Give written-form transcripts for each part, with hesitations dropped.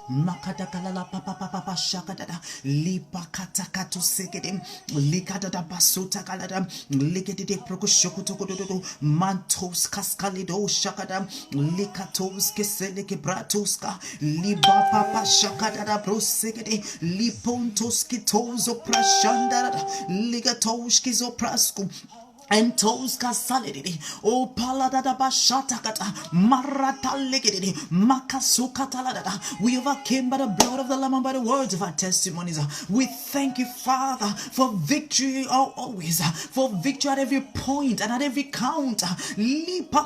makata kalala papa papa shakadada lipa katakatu segede likadada basuta kalada likede prokoshokutokododo mantos kaskalido shakada likatos keseleke bratuska liba papa shakadada brosegede lipontos kitozo prashandada ligatos kizo prasku and toska salidi, O paladada bashatakata, marata legidi, makasukatalada. We overcame by the blood of the Lamb and by the words of our testimonies. We thank you, Father, for victory always, for victory at every point and at every count. We are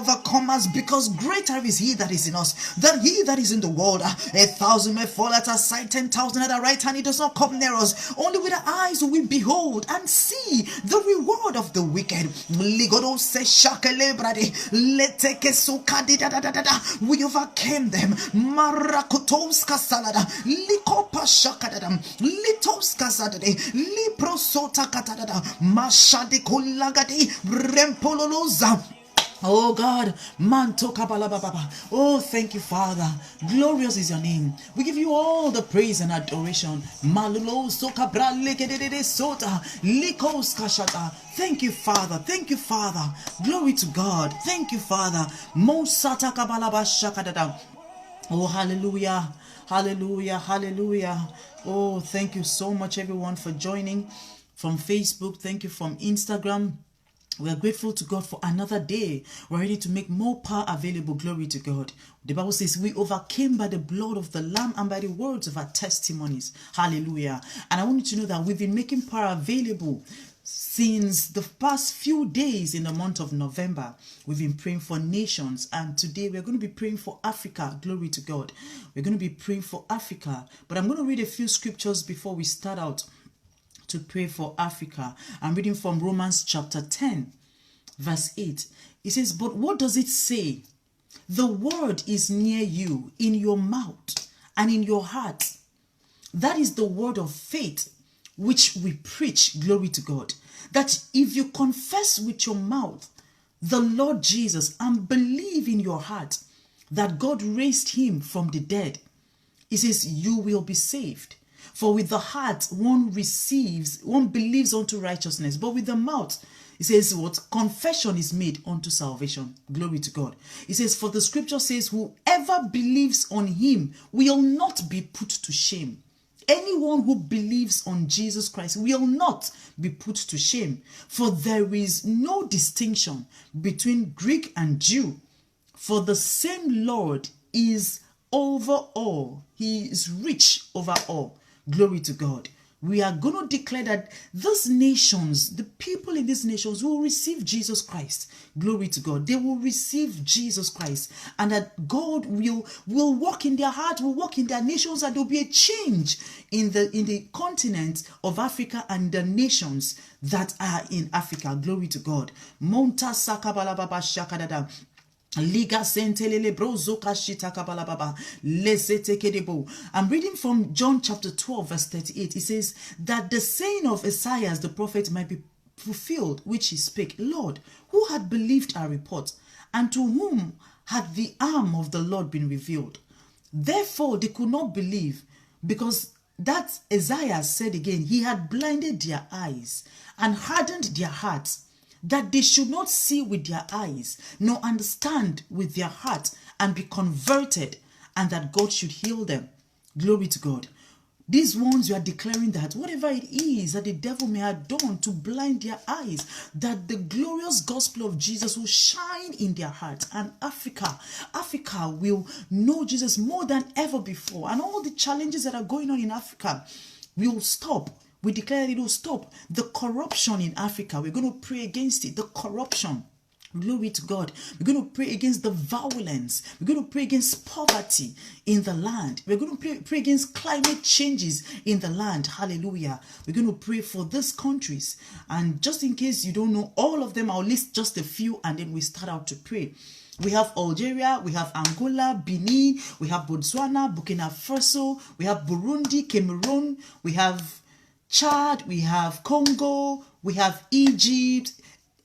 overcomers because greater is He that is in us than he that is in the world. 1,000 may fall at our side, 10,000 at our right hand. He does not come near us. Only with our eyes will we behold and see the reward of the wicked. We overcame them. Marakotowska salada, likopa shakadada, litowska zadade, liprosota katadada, mashadi kulagadi, rempololoza. Oh God, manto kabalababa. Oh, thank you, Father. Glorious is your name. We give you all the praise and adoration. Malulo sokabra lekedede sota likos kashata. Thank you, Father. Thank you, Father. Glory to God. Thank you, Father. Mosata kabalaba shakadada. Oh, hallelujah. Hallelujah. Hallelujah. Oh, thank you so much, everyone, for joining from Facebook. Thank you from Instagram. We are grateful to God for another day. We're ready to make more power available. Glory to God. The Bible says we overcame by the blood of the Lamb and by the words of our testimonies. Hallelujah. And I want you to know that we've been making power available since the past few days in the month of November. We've been praying for nations, and today we're going to be praying for Africa. Glory to God. We're going to be praying for Africa. But I'm going to read a few scriptures before we start out to pray for Africa. I'm reading from Romans chapter 10, verse 8. It says, but what does it say? The word is near you, in your mouth and in your heart. That is the word of faith which we preach. Glory to God. That if you confess with your mouth the Lord Jesus and believe in your heart that God raised him from the dead, it says you will be saved. For with the heart one believes unto righteousness, but with the mouth, it says what? Confession is made unto salvation. Glory to God. It says, for the scripture says, whoever believes on him will not be put to shame. Anyone who believes on Jesus Christ will not be put to shame. For there is no distinction between Greek and Jew. For the same Lord is over all. He is rich over all. Glory to God. We are going to declare that these nations, the people in these nations will receive Jesus Christ. Glory to God. They will receive Jesus Christ. And that God will walk in their heart, will walk in their nations, and there will be a change in the continent of Africa and the nations that are in Africa. Glory to God. Monta sakabalababa shakadada. Liga sentelele brozo kashita kabalababa lesete kedebo. I'm reading from John chapter 12 verse 38. It says that the saying of Isaiah the prophet might be fulfilled, which he spake, Lord, who had believed our report, and to whom had the arm of the Lord been revealed? Therefore they could not believe, because that Isaiah said again, he had blinded their eyes and hardened their hearts, that they should not see with their eyes, nor understand with their heart, and be converted, and that God should heal them. Glory to God. These ones, you are declaring that whatever it is that the devil may have done to blind their eyes, that the glorious gospel of Jesus will shine in their hearts, and Africa will know Jesus more than ever before, and all the challenges that are going on in Africa will stop. We declare it will stop. The corruption in Africa, we're going to pray against it. The corruption. Glory to God. We're going to pray against the violence. We're going to pray against poverty in the land. We're going to pray against climate changes in the land. Hallelujah. We're going to pray for these countries. And just in case you don't know all of them, I'll list just a few and then we start out to pray. We have Algeria, we have Angola, Benin, we have Botswana, Burkina Faso, we have Burundi, Cameroon, we have Chad, we have Congo, we have Egypt,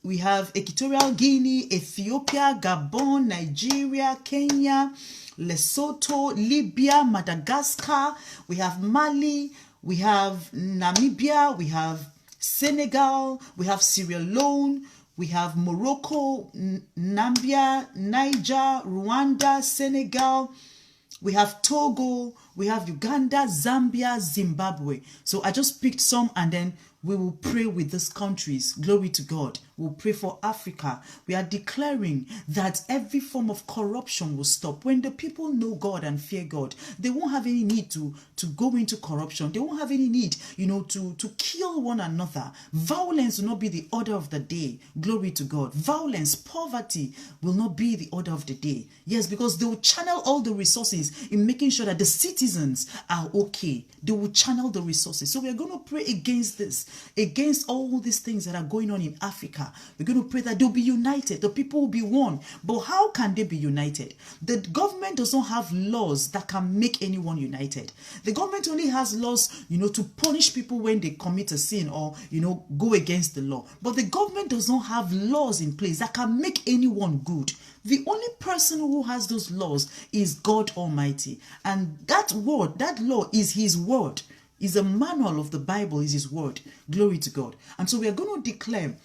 We have Equatorial Guinea, Ethiopia, Gabon, Nigeria, Kenya, Lesotho, Libya, Madagascar. We have Mali, we have Namibia, we have Senegal, we have Sierra Leone, we have Morocco, Namibia, Niger, Rwanda, Senegal. We have Togo, we have Uganda, Zambia, Zimbabwe. So I just picked some, and then we will pray with these countries. Glory to God. We'll pray for Africa. We are declaring that every form of corruption will stop. When the people know God and fear God, they won't have any need to go into corruption. They won't have any need, to kill one another. Violence will not be the order of the day. Glory to God. Violence, poverty will not be the order of the day. Yes, because they will channel all the resources in making sure that the citizens are okay. They will channel the resources. So we are going to pray against this, against all these things that are going on in Africa. We're going to pray that they'll be united. The people will be one. But how can they be united? The government does not have laws that can make anyone united. The government only has laws, to punish people when they commit a sin or, go against the law. But the government does not have laws in place that can make anyone good. The only person who has those laws is God Almighty. And that word, that law is his word. Is a manual of the Bible, is his word. Glory to God. And so we are going to declare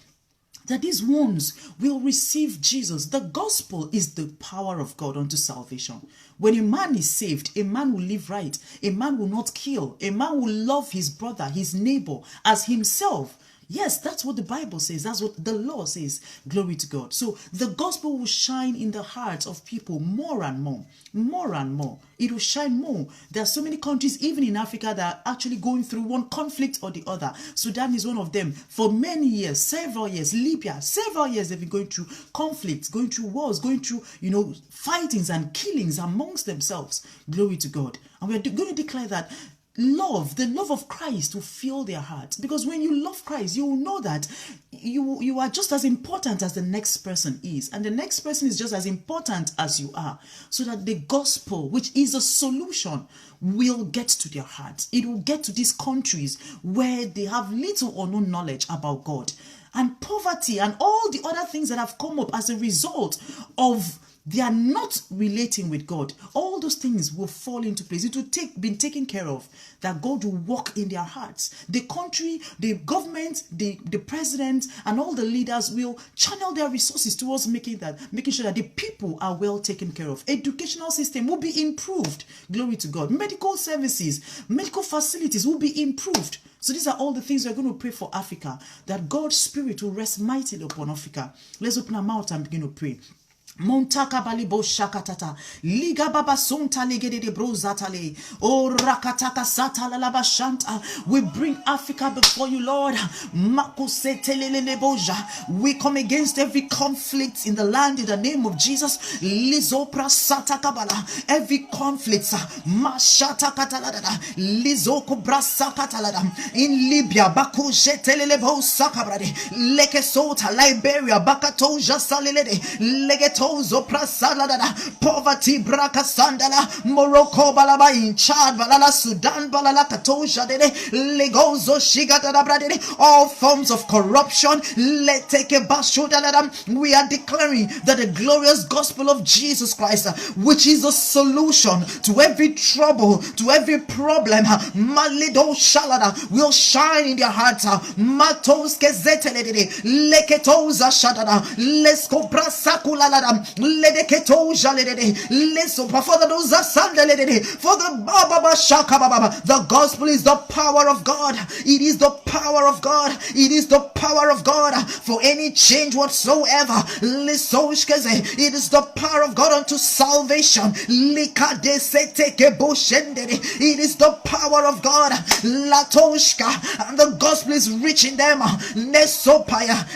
that these ones will receive Jesus. The gospel is the power of God unto salvation. When a man is saved, a man will live right. A man will not kill. A man will love his brother, his neighbor, as himself. Yes, that's what the Bible says. That's what the law says. Glory to God. So the gospel will shine in the hearts of people more and more. More and more. It will shine more. There are so many countries, even in Africa, that are actually going through one conflict or the other. Sudan is one of them. For many years, several years, Libya, several years, they've been going through conflicts, going through wars, going through, fightings and killings amongst themselves. Glory to God. And we're going to declare that the love of Christ will fill their hearts. Because when you love Christ, you will know that you are just as important as the next person is. And the next person is just as important as you are. So that the gospel, which is a solution, will get to their hearts. It will get to these countries where they have little or no knowledge about God. And poverty and all the other things that have come up as a result of they are not relating with God. All those things will fall into place. It will be taken care of. That God will walk in their hearts. The country, the government, the president, and all the leaders will channel their resources towards making sure that the people are well taken care of. Educational system will be improved. Glory to God. Medical services, medical facilities will be improved. So these are all the things we're going to pray for Africa. That God's Spirit will rest mightily upon Africa. Let's open our mouth and begin to pray. Montaka balibo shakatata liga baba sunta ligede de brozatale o rakataka satala laba shanta. We bring Africa before you, Lord. We come against every conflict in the land in the name of Jesus. Lizopra satakabala every conflict mashata katalada lizoko brasa katalada in Libya baku jetelelebo sakabrade leke sota Liberia bakato jasalele legeto poverty braka sandala Morocco balaba in Chad balala Sudan balala katosha dede legozo shigata brade all forms of corruption let take a bashodala. We are declaring that the glorious gospel of Jesus Christ, which is a solution to every trouble, to every problem, malido shalada will shine in their hearts. Matos kezetelede leketoza shadada lesko brasakulala Father, those are for the Baba Shaka Baba. The gospel is the power of God. It is the power of God. It is the power of God for any change whatsoever. It is the power of God unto salvation. It is the power of God. Latoshka, and the gospel is reaching them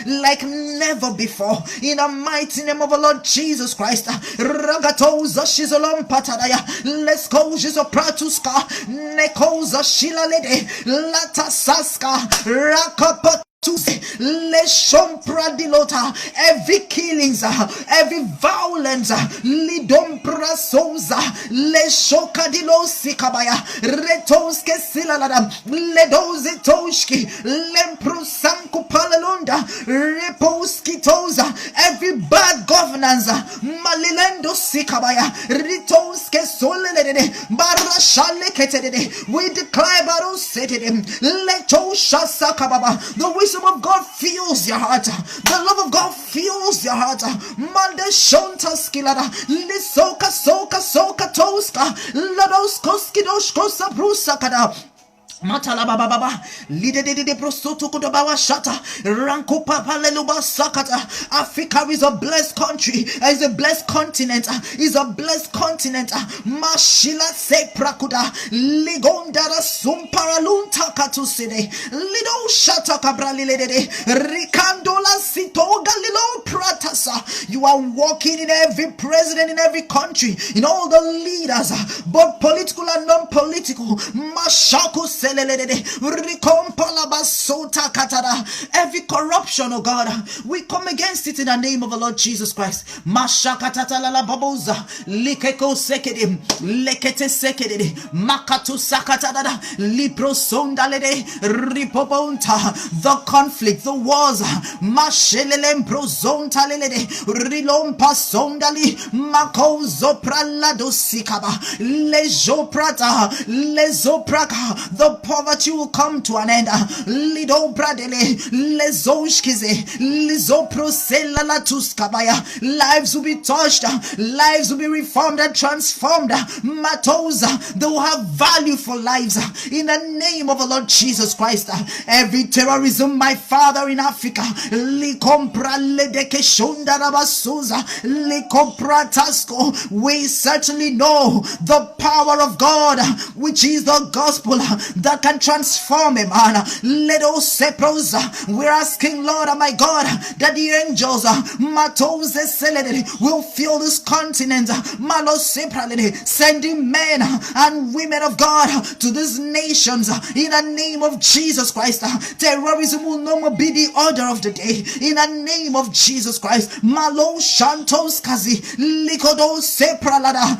like never before. In the mighty name of the Lord Jesus Christ. Ragatoza shizolom patadaya. Let's go jizopratuska. Nekoza shilalede. Latasaska. Rakapa. to every killings, every violence, lidompra souza, le shokadilo sikabaya, retoske silalada, ledoze toshki, lemprusanku palalunda, reposki toza, every bad governance, malilendo sikabaya, ritoske solelede, barashale ketede, we declare barusetede, letosha sakababa, the wisdom of God fills your heart. The love of God fills your heart. Mande shonta skilada. Lisoka soka toska. Lados koskidosh kosa brusakada. Matala baba baba lide de prosoto kodobawa shata ranko papa leluba sakata. Africa is a blessed country, is a blessed continent, is a blessed continent. Mashila se prakuda ligondara sumparalunta katuside lido shata kabralilede rikandola sito galilo pratasa. You are walking in every president, in every country, in all the leaders, both political and non-political. Mashaku every corruption, oh God, we come against it in the name of the Lord Jesus Christ. Mashakatatala baboza likeko sekedim lekete sekedede makatu sakatada lipro sondalede ripobonta. The conflict, the wars, mashelelem prozontalede rilompa sondali makozo pralado sikaba lejoprata lezopraka. The poverty will come to an end. Lido bradele lezoshkize lizoprosela la tuskabaya. Lives will be touched, lives will be reformed and transformed. Matosa, they will have value for lives in the name of the Lord Jesus Christ. Every terrorism, my Father, in Africa, likompra ledeke shonda rabasuza likompra tasko. We certainly know the power of God, which is the gospel that can transform a man. Let us sepros. We're asking, Lord, my God, that the angels will fill this continent, sending men and women of God to these nations in the name of Jesus Christ. Terrorism will no more be the order of the day in the name of Jesus Christ. Malo shantos kazi likodo sepralada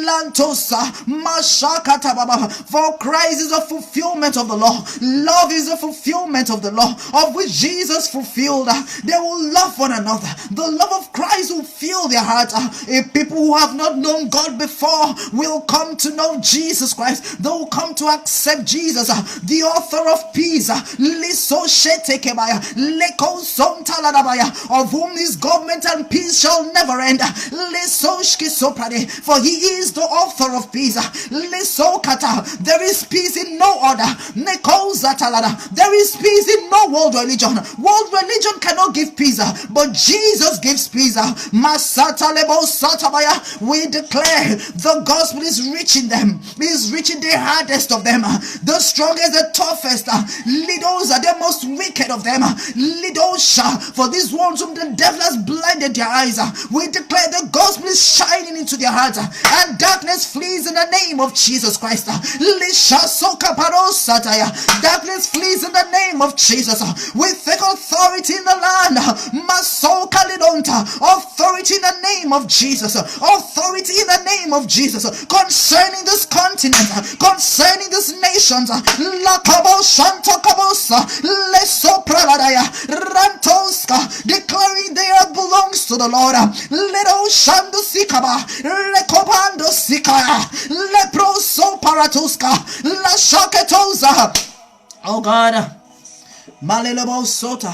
lantosa mashakata baba. For Christ is a fulfillment of the law. Love is a fulfillment of the law, of which Jesus fulfilled. They will love one another. The love of Christ will fill their heart. If people who have not known God before will come to know Jesus Christ, they will come to accept Jesus, the author of peace, of whom this government and peace shall never end. For he is the author of peace. There is peace in no other. There is peace in no world religion. World religion cannot give peace, but Jesus gives peace. We declare the gospel is reaching them, is reaching the hardest of them, the strongest, the toughest, leaders are the most wicked of them. For these ones whom the devil has blinded their eyes, we declare the gospel is shining into their hearts, and darkness flees in the name of Jesus Christ. Darkness flees in the name of Jesus. We take authority in the land. Authority in the name of Jesus. Authority in the name of Jesus concerning this continent, concerning these nations. Declaring the earth belongs to the Lord. Oh God, Malelabo Sota,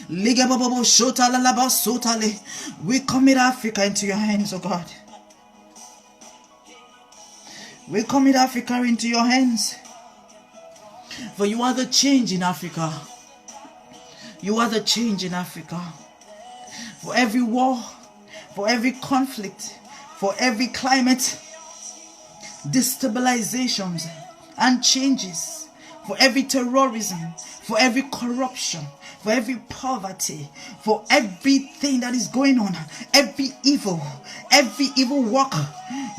Ligababo Shota Lalaba Sotale. We commit Africa into your hands, oh God. We commit Africa into your hands. For you are the change in Africa. You are the change in Africa. For every war, for every conflict, for every climate destabilizations and changes, for every terrorism, for every corruption, for every poverty, for everything that is going on, every evil work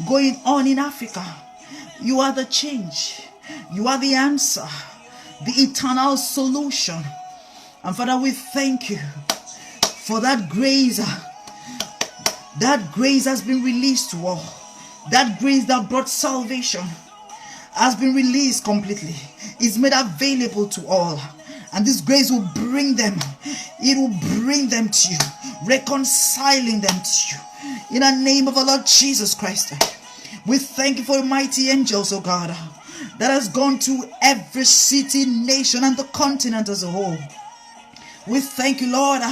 going on in Africa. You are the change. You are the answer. the eternal solution. And Father, we thank you for that grace. That grace has been released to all. That grace that brought salvation has been released completely. It's made available to all. And this grace will bring them. It will bring them to you. Reconciling them to you. In the name of our Lord Jesus Christ. We thank you for your mighty angels, oh God, that has gone to every city, nation, and the continent as a whole. We thank you, Lord,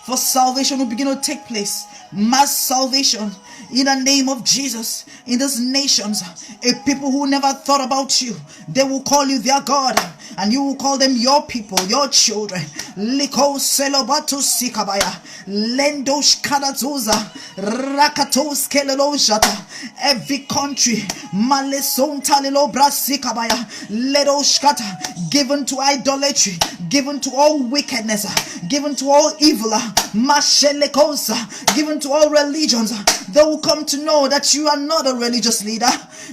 for salvation will begin to take place. Mass salvation in the name of Jesus in these nations. A people who never thought about you, they will call you their God, and you will call them your people, your children. Liko selobatu sikabaya, lendosh kadatuza, rakatos kelelojata. Every country, maleson talelo brasikabaya, ledoshkata, given to idolatry, given to all wickedness, given to all evil, mashelekosa, given to all religions. They will come to know that you are not a religious leader,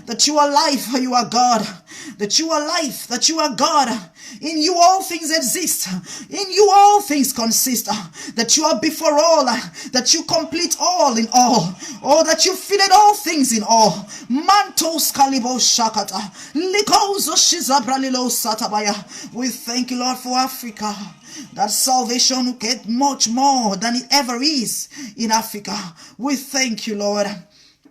that you are life, you are God, that you are life, that you are God. In you all things exist, in you all things consist, that you are before all, that you complete all in all, or that you filled all things in all. Mantos kalibo shakata, likozo shizabralilo satabaya. We thank you, Lord, for Africa. That salvation will get much more than it ever is in Africa. We thank you, Lord.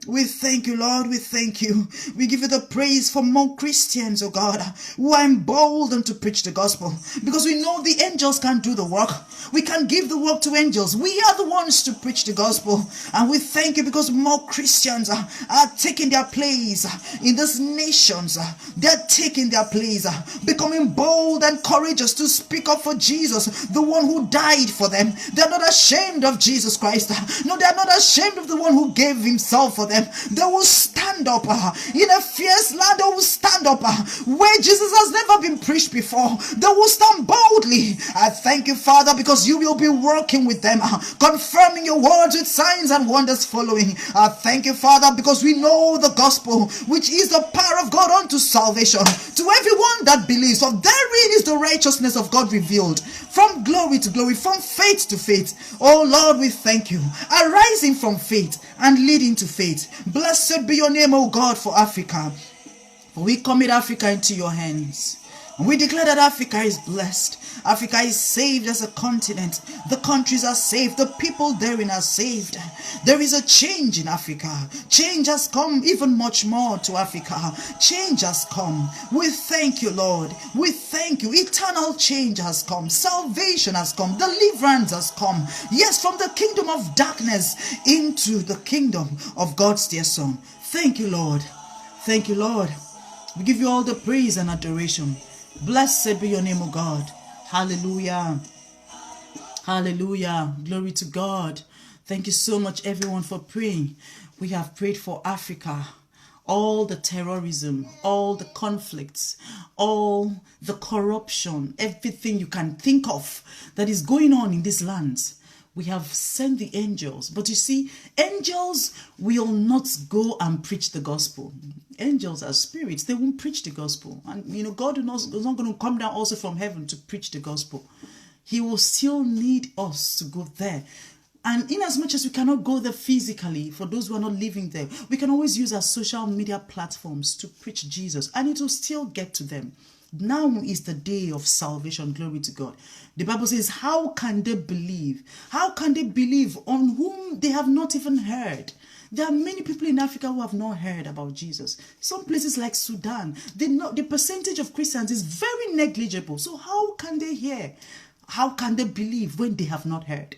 We thank you, Lord. We thank you. We give you the praise for more Christians, oh God, who are emboldened to preach the gospel. Because we know the angels can't do the work. We can give the work to angels. We are the ones to preach the gospel. And we thank you because more Christians are taking their place in these nations. They are taking their place, becoming bold and courageous to speak up for Jesus, the one who died for them. They are not ashamed of Jesus Christ. No, they are not ashamed of the one who gave himself for them. They will stand up in a fierce land. They will stand up where Jesus has never been preached before. They will stand boldly. I thank you, Father, because you will be working with them, confirming your words with signs and wonders following. I thank you, Father, because we know the gospel, which is the power of God unto salvation to everyone that believes. For therein is the righteousness of God revealed, from glory to glory, from faith to faith. Oh Lord, we thank you, arising from faith and leading to faith. Blessed be your name, O God, for Africa. For we commit Africa into your hands. And we declare that Africa is blessed. Africa is saved as a continent. The countries are saved. The people therein are saved. There is a change in Africa. Change has come even much more to Africa. Change has come. We thank you, Lord. We thank you. Eternal change has come. Salvation has come. Deliverance has come. Yes, from the kingdom of darkness into the kingdom of God's dear Son. Thank you, Lord. Thank you, Lord. We give you all the praise and adoration. Blessed be your name, O God. Hallelujah. Hallelujah. Glory to God. Thank you so much, everyone, for praying. We have prayed for Africa. All the terrorism, all the conflicts, all the corruption, everything you can think of that is going on in these lands. We have sent the angels. But you see, angels will not go and preach the gospel. Angels are spirits. They won't preach the gospel. And, you know, God is not going to come down also from heaven to preach the gospel. He will still need us to go there. And in as much as we cannot go there physically, for those who are not living there, we can always use our social media platforms to preach Jesus. And it will still get to them. Now is the day of salvation. Glory to God. The Bible says, how can they believe? How can they believe on whom they have not even heard? There are many people in Africa who have not heard about Jesus. Some places like Sudan, the percentage of Christians is very negligible. So how can they hear? How can they believe when they have not heard?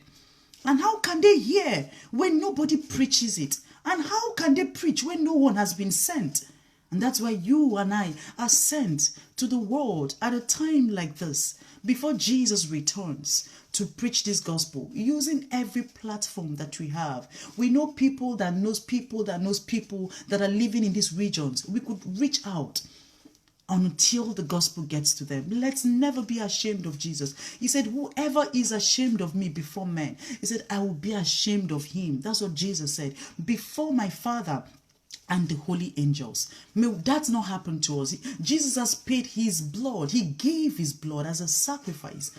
And how can they hear when nobody preaches it? And how can they preach when no one has been sent? And that's why you and I are sent to the world at a time like this, before Jesus returns, to preach this gospel, using every platform that we have. We know people that knows people that knows people that are living in these regions. We could reach out until the gospel gets to them. Let's never be ashamed of Jesus. He said, whoever is ashamed of me before men, he said, I will be ashamed of him. That's what Jesus said. Before my Father, and the holy angels. May that not happen to us. Jesus has paid his blood. He gave his blood as a sacrifice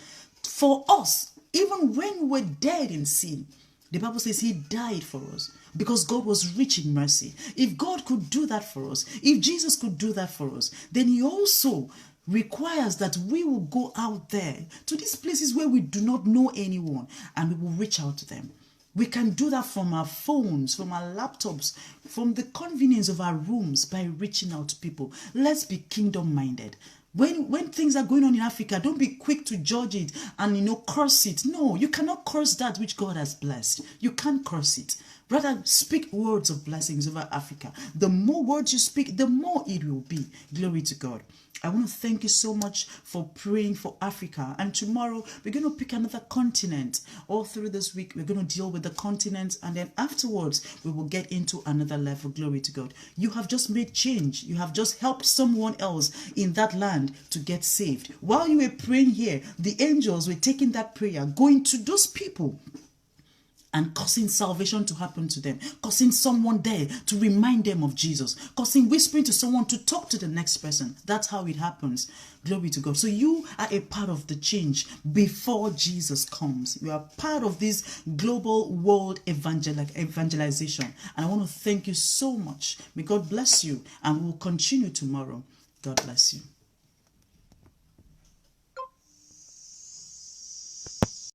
for us. Even when we were dead in sin, the Bible says he died for us because God was rich in mercy. If God could do that for us, if Jesus could do that for us, then he also requires that we will go out there to these places where we do not know anyone, and we will reach out to them. We can do that from our phones, from our laptops, from the convenience of our rooms by reaching out to people. Let's be kingdom-minded. When things are going on in Africa, don't be quick to judge it and, curse it. No, you cannot curse that which God has blessed. You can't curse it. Rather, speak words of blessings over Africa. The more words you speak, the more it will be. Glory to God. I want to thank you so much for praying for Africa. And tomorrow, we're going to pick another continent. All through this week, we're going to deal with the continents. And then afterwards, we will get into another level. Glory to God. You have just made change. You have just helped someone else in that land to get saved. While you were praying here, the angels were taking that prayer, going to those people and causing salvation to happen to them, causing someone there to remind them of Jesus, causing whispering to someone to talk to the next person. That's how it happens. Glory to God. So you are a part of the change before Jesus comes. You are part of this global world evangelization. And I want to thank you so much. May God bless you, and we'll continue tomorrow. God bless you.